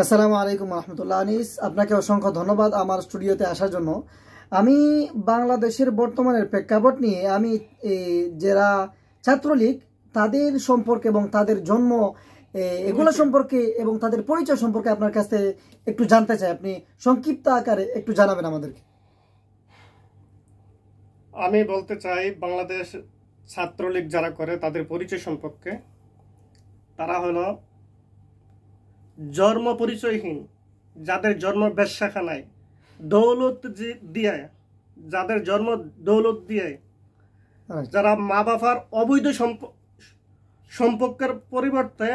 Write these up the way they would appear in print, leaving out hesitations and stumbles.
আসসালামু আলাইকুম রহমতুল্লাহ আনিস, আপনাকে অসংখ্য ধন্যবাদ আমার স্টুডিওতে আসার জন্য। আমি বাংলাদেশের বর্তমানের প্রেক্ষাপট নিয়ে আমি যারা ছাত্রলীগ তাদের সম্পর্কে এবং তাদের জন্ম এগুলো সম্পর্কে এবং তাদের পরিচয় সম্পর্কে আপনার কাছে একটু জানতে চাই। আপনি সংক্ষিপ্ত আকারে একটু জানাবেন আমাদেরকে। আমি বলতে চাই বাংলাদেশ ছাত্রলীগ যারা করে তাদের পরিচয় সম্পর্কে। তারা হলো জন্ম পরিচয়হীন, যাদের জন্ম বেশ্যাখানায়, দৌলত দিয়ে, যাদের জন্ম দৌলত দিয়ে, যারা মা বাবার অবৈধ সম্পর্কের পরিবর্তে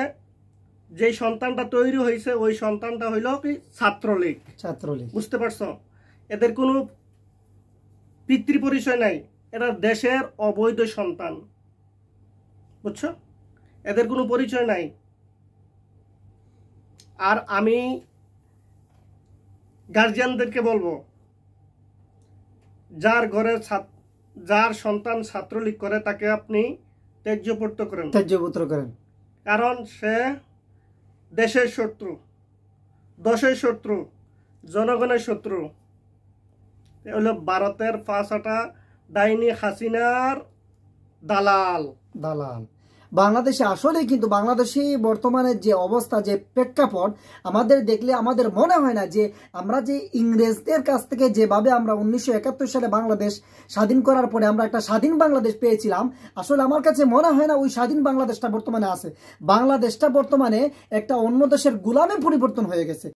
যে সন্তানটা তৈরি হয়েছে ওই সন্তানটা হইল কি ছাত্রলীগ। বুঝতে পারছো? এদের কোনো পিতৃ পরিচয় নাই, এরা দেশের অবৈধ সন্তান। বুঝছো? এদের কোনো পরিচয় নাই। আর আমি গার্জিয়ানদেরকে বলবো, যার ঘরে যার সন্তান ছাত্রলীগ করে তাকে আপনি ত্যায্যপুত্র করেন, কারণ সে দেশের শত্রু, দশের শত্রু, জনগণের শত্রু। হলো ভারতের পাঁচটা ডাইনি হাসিনার দালাল। বাংলাদেশে আসলে কিন্তু বাংলাদেশে বর্তমানে যে অবস্থা, যে প্রেক্ষাপট আমাদের দেখলে আমাদের মনে হয় না যে আমরা যে ইংরেজদের কাছ থেকে যেভাবে আমরা 1971 সালে বাংলাদেশ স্বাধীন করার পরে আমরা একটা স্বাধীন বাংলাদেশ পেয়েছিলাম, আসলে আমার কাছে মনে হয় না ওই স্বাধীন বাংলাদেশটা বর্তমানে আছে। বাংলাদেশটা বর্তমানে একটা অন্য দেশের গোলামে পরিবর্তন হয়ে গেছে।